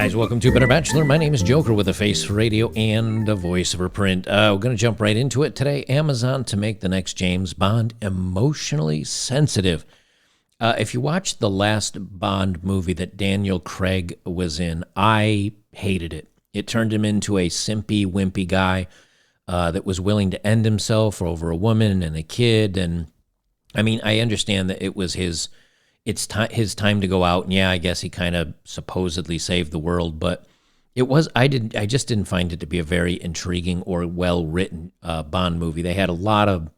Guys, welcome to Better Bachelor. My name is Joker with a face for radio and a voice for print. We're going to jump right into it today. Amazon to make the next James Bond emotionally sensitive. If you watched the last Bond movie that Daniel Craig was in, I hated it. It turned him into a simpy, wimpy guy that was willing to end himself over a woman and a kid. And I mean, I understand that it was his time to go out, and yeah, I guess he kind of supposedly saved the world, but I just didn't find it to be a very intriguing or well-written Bond movie. They had a lot of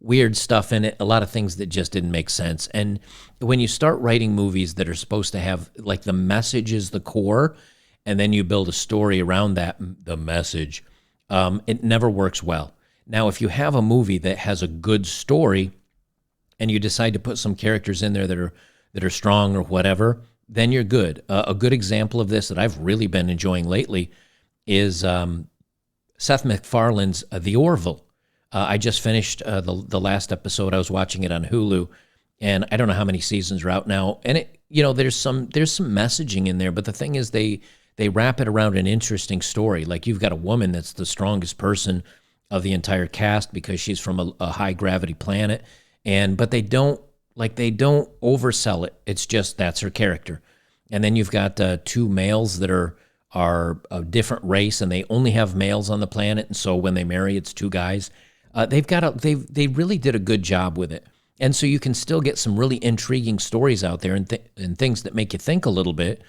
weird stuff in it, a lot of things that just didn't make sense. And when you start writing movies that are supposed to have, like, the message is the core, and then you build a story around that, the message, it never works well. Now, if you have a movie that has a good story, and you decide to put some characters in there that are strong or whatever, then you're good. A good example of this that I've really been enjoying lately is Seth MacFarlane's The Orville. I just finished the last episode. I was watching it on Hulu, and I don't know how many seasons are out now. And there's some messaging in there, but the thing is they wrap it around an interesting story. Like, you've got a woman that's the strongest person of the entire cast because she's from a high gravity planet. But they don't oversell it. It's just that's her character. And then you've got two males that are a different race, and they only have males on the planet. And so when they marry, it's two guys. They really did a good job with it. And so you can still get some really intriguing stories out there and things that make you think a little bit.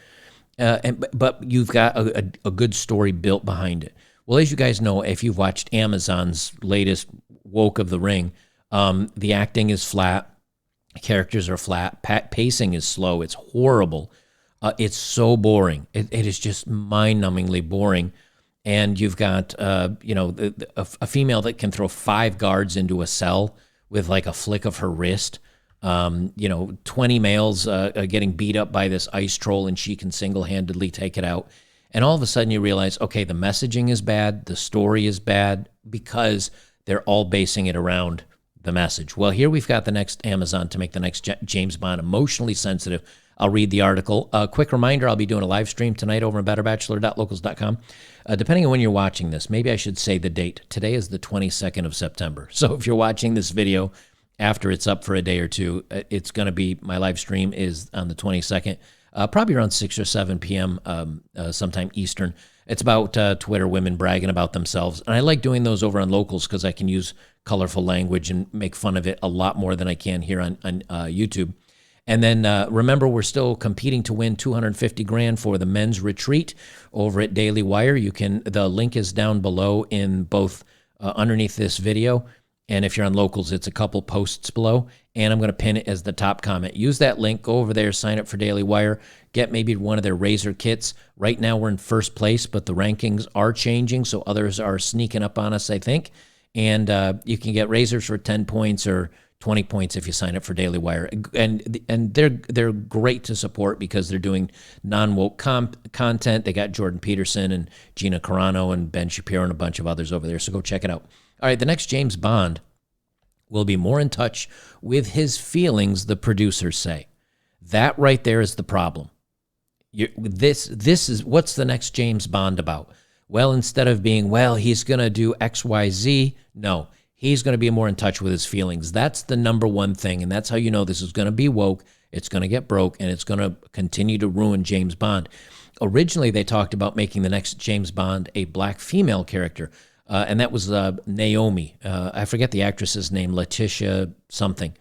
But you've got a good story built behind it. Well, as you guys know, if you've watched Amazon's latest Woke of the Ring, the acting is flat, characters are flat, pacing is slow, it's horrible, it's so boring. It is just mind-numbingly boring. And you've got a female that can throw 5 guards into a cell with like a flick of her wrist. 20 males getting beat up by this ice troll, and she can single-handedly take it out. And all of a sudden you realize, okay, the messaging is bad, the story is bad, because they're all basing it around the message. Well, here we've got the next Amazon to make the next James Bond emotionally sensitive. I'll read the article. A quick reminder, I'll be doing a live stream tonight over at betterbachelor.locals.com. Depending on when you're watching this, maybe I should say the date. Today is the 22nd of September. So if you're watching this video after it's up for a day or two, it's going to be, my live stream is on the 22nd, probably around 6 or 7 p.m. Sometime Eastern. It's about Twitter women bragging about themselves. And I like doing those over on Locals because I can use colorful language and make fun of it a lot more than I can here on YouTube. And then remember, we're still competing to win $250,000 for the men's retreat over at Daily Wire. The link is down below in both underneath this video. And if you're on Locals, it's a couple posts below. And I'm going to pin it as the top comment. Use that link. Go over there, sign up for Daily Wire. Get maybe one of their Razor kits. Right now we're in first place, but the rankings are changing, so others are sneaking up on us, I think. And you can get Razors for 10 points or 20 points if you sign up for Daily Wire. And they're great to support because they're doing non-woke content. They got Jordan Peterson and Gina Carano and Ben Shapiro and a bunch of others over there, so go check it out. All right, the next James Bond will be more in touch with his feelings, the producers say. That right there is the problem. This is, what's the next James Bond about? Well, instead of being, he's going to do X, Y, Z, no, he's going to be more in touch with his feelings. That's the number one thing, and that's how you know this is going to be woke, it's going to get broke, and it's going to continue to ruin James Bond. Originally, they talked about making the next James Bond a black female character, and that was Naomi. I forget the actress's name, Letitia something.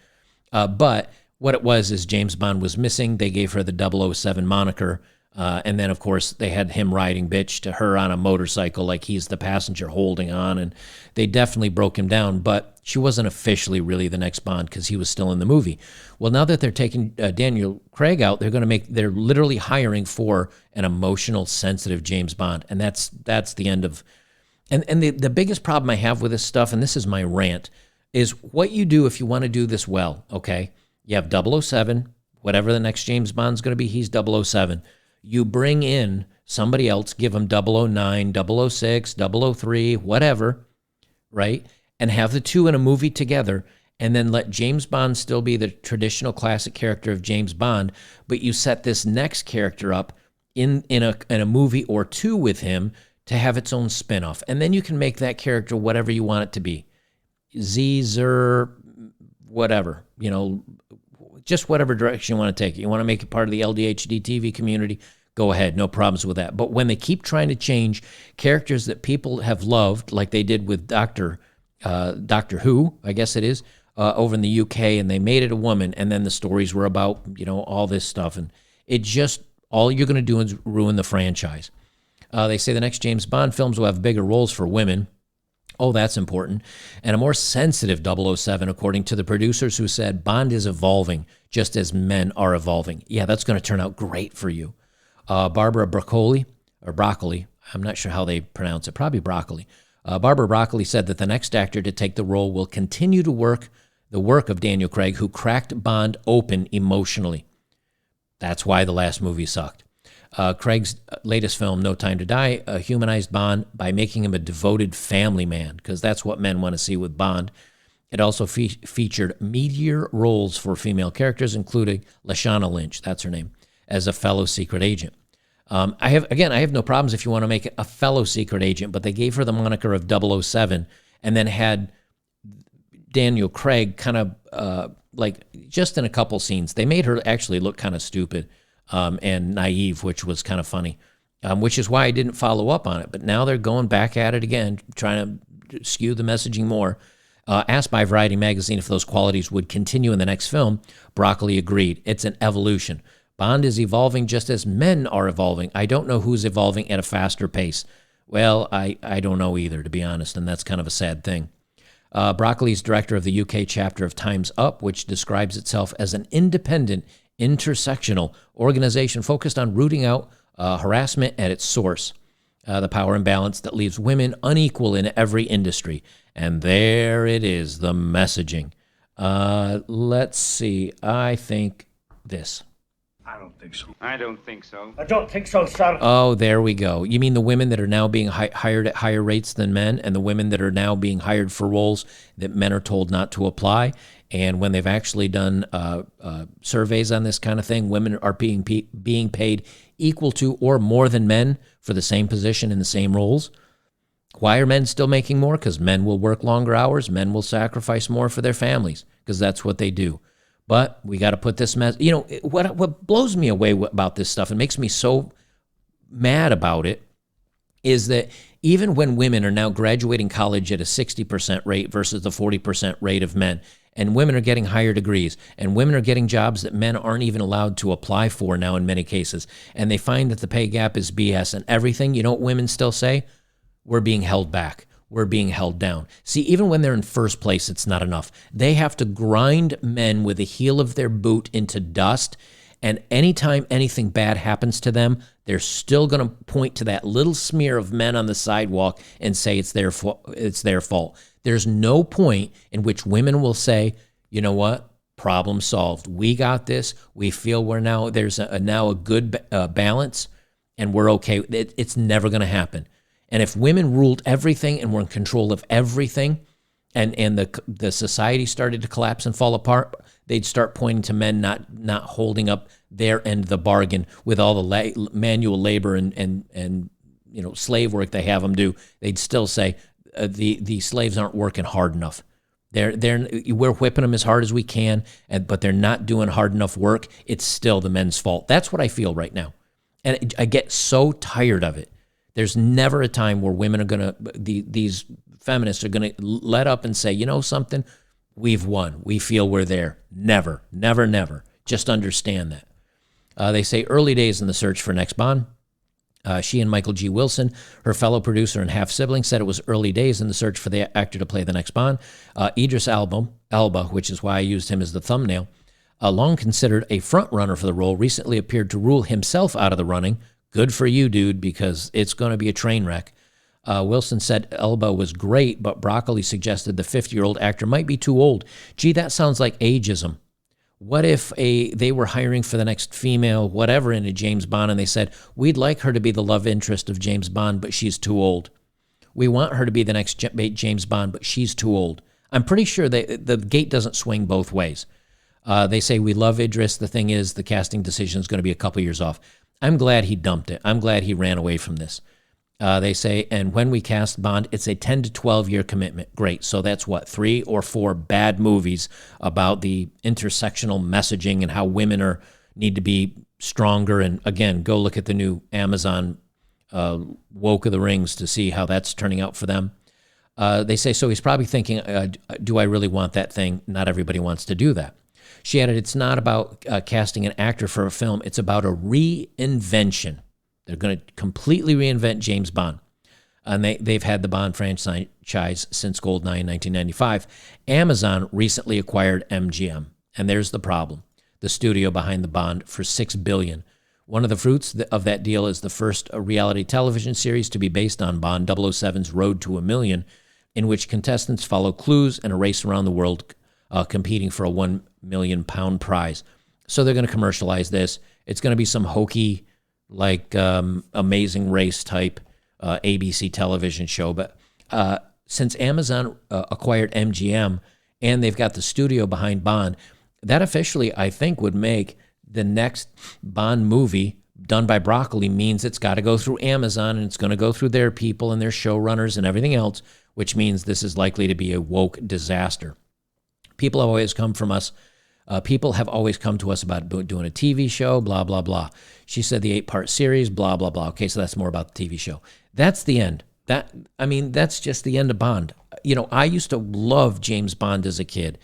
But what it was is James Bond was missing. They gave her the 007 moniker. And then, of course, they had him riding bitch to her on a motorcycle like he's the passenger holding on. And they definitely broke him down. But she wasn't officially really the next Bond because he was still in the movie. Well, now that they're taking Daniel Craig out, they're literally hiring for an emotional, sensitive James Bond. And that's the end of... And the biggest problem I have with this stuff, and this is my rant, is what you do if you want to do this well, okay? You have 007, whatever the next James Bond's going to be, he's 007. You bring in somebody else, give them 009, 006, 003, whatever, right? And have the two in a movie together, and then let James Bond still be the traditional classic character of James Bond, but you set this next character up in a movie or two with him to have its own spinoff. And then you can make that character whatever you want it to be. Zer, whatever, just whatever direction you want to take it. You want to make it part of the LDHD TV community, go ahead, no problems with that. But when they keep trying to change characters that people have loved, like they did with Doctor Who, I guess it is, over in the UK, and they made it a woman, and then the stories were about, all this stuff, and it just, all you're going to do is ruin the franchise. They say the next James Bond films will have bigger roles for women. Oh, that's important. And a more sensitive 007, according to the producers who said Bond is evolving just as men are evolving. Yeah, that's going to turn out great for you. Barbara Broccoli, I'm not sure how they pronounce it, probably Broccoli. Barbara Broccoli said that the next actor to take the role will continue to work the work of Daniel Craig, who cracked Bond open emotionally. That's why the last movie sucked. Craig's latest film, No Time to Die, humanized Bond by making him a devoted family man, because that's what men want to see with Bond. It also featured meatier roles for female characters, including Lashana Lynch, that's her name, as a fellow secret agent. I have no problems if you want to make it a fellow secret agent, but they gave her the moniker of 007 and then had Daniel Craig kind of just in a couple scenes. They made her actually look kind of stupid and naive, which was kind of funny, which is why I didn't follow up on it. But now they're going back at it again, trying to skew the messaging more. Asked by Variety magazine if those qualities would continue in the next film, Broccoli agreed. It's an evolution. Bond is evolving just as men are evolving. I don't know who's evolving at a faster pace. Well, I don't know either, to be honest, and that's kind of a sad thing. Broccoli's director of the UK chapter of Time's Up, which describes itself as an independent, intersectional organization focused on rooting out harassment at its source, the power imbalance that leaves women unequal in every industry. And there it is, the messaging. Let's see. I think this. I don't think so. I don't think so. I don't think so, sir. Oh, there we go. You mean the women that are now being hired at higher rates than men, and the women that are now being hired for roles that men are told not to apply? And when they've actually done surveys on this kind of thing, women are being paid equal to or more than men for the same position in the same roles. Why are men still making more? Because men will work longer hours. Men will sacrifice more for their families because that's what they do. But we got to put this mess. What blows me away about this stuff and makes me so mad about it is that even when women are now graduating college at a 60% rate versus the 40% rate of men, and women are getting higher degrees, and women are getting jobs that men aren't even allowed to apply for now in many cases, and they find that the pay gap is BS and everything, you know what women still say? We're being held back. We're being held down. See, even when they're in first place, it's not enough. They have to grind men with the heel of their boot into dust, and anytime anything bad happens to them, they're still going to point to that little smear of men on the sidewalk and say it's their fault. There's no point in which women will say, you know what, problem solved. We got this. We feel there's now a good balance, and we're okay. It's never going to happen. And if women ruled everything and were in control of everything, and the society started to collapse and fall apart, they'd start pointing to men not holding up their end of the bargain with all the manual labor and slave work they have them do. They'd still say the slaves aren't working hard enough. We're whipping them as hard as we can, but they're not doing hard enough work. It's still the men's fault. That's what I feel right now, and I get so tired of it. There's never a time where women are going to, these feminists are going to let up and say, you know something, we've won. We feel we're there. Never, never, never. Just understand that. They say early days in the search for next Bond. She and Michael G. Wilson, her fellow producer and half-sibling, said it was early days in the search for the actor to play the next Bond. Idris Elba, which is why I used him as the thumbnail, long considered a front-runner for the role, recently appeared to rule himself out of the running. Good for you, dude, because it's going to be a train wreck. Wilson said Elba was great, but Broccoli suggested the 50-year-old actor might be too old. Gee, that sounds like ageism. What if they were hiring for the next female whatever in a James Bond, and they said, we'd like her to be the love interest of James Bond, but she's too old. We want her to be the next James Bond, but she's too old. I'm pretty sure the gate doesn't swing both ways. They say, we love Idris. The thing is, the casting decision is going to be a couple years off. I'm glad he dumped it. I'm glad he ran away from this. They say, and when we cast Bond, it's a 10 to 12 year commitment. Great. So that's what, 3 or 4 bad movies about the intersectional messaging and how women need to be stronger. And again, go look at the new Amazon Woke of the Rings to see how that's turning out for them. They say, so he's probably thinking, do I really want that thing? Not everybody wants to do that. She added, it's not about casting an actor for a film. It's about a reinvention. They're going to completely reinvent James Bond. And they've had the Bond franchise since GoldenEye in 1995. Amazon recently acquired MGM. And there's the problem. The studio behind the Bond for $6 billion. One of the fruits of that deal is the first reality television series to be based on Bond 007's Road to a Million, in which contestants follow clues and a race around the world competing for a £1 million prize. So they're going to commercialize this. It's going to be some hokey, like Amazing Race type ABC television show. But since Amazon acquired MGM and they've got the studio behind Bond, that officially, I think, would make the next Bond movie done by Broccoli means it's got to go through Amazon and it's going to go through their people and their showrunners and everything else, which means this is likely to be a woke disaster. People have always come to us about doing a TV show, blah, blah, blah. She said the 8-part series, blah, blah, blah. Okay, so that's more about the TV show. That's the end. That's just the end of Bond. I used to love James Bond as a kid.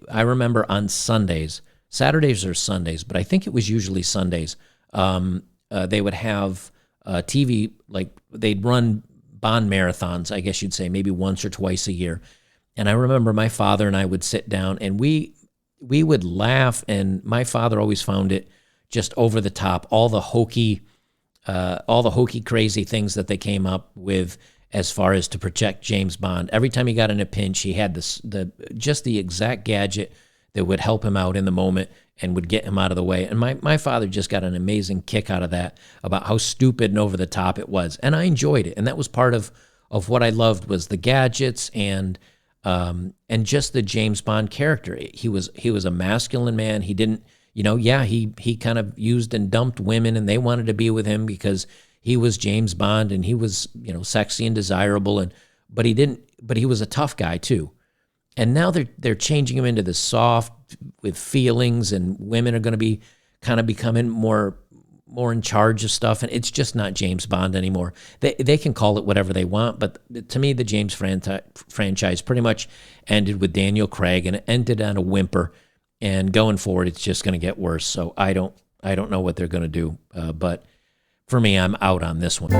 I remember on Sundays, Saturdays or Sundays, but I think it was usually Sundays, they would have TV, like they'd run Bond marathons, I guess you'd say, maybe once or twice a year. And I remember my father and I would sit down and we would laugh, and my father always found it just over the top, all the hokey, crazy things that they came up with as far as to protect James Bond. Every time he got in a pinch, he had the exact gadget that would help him out in the moment and would get him out of the way. And my father just got an amazing kick out of that, about how stupid and over the top it was. And I enjoyed it. And that was part of what I loved, was the gadgets and just the James Bond character. He was a masculine man. He didn't, he kind of used and dumped women, and they wanted to be with him because he was James Bond and he was, sexy and desirable, but he was a tough guy too. And now they're changing him into the soft with feelings, and women are going to be kind of becoming more in charge of stuff, and it's just not James Bond anymore. They can call it whatever they want, but to me, the James franchise pretty much ended with Daniel Craig, and it ended on a whimper. And going forward, it's just going to get worse. So I don't know what they're going to do. But for me, I'm out on this one.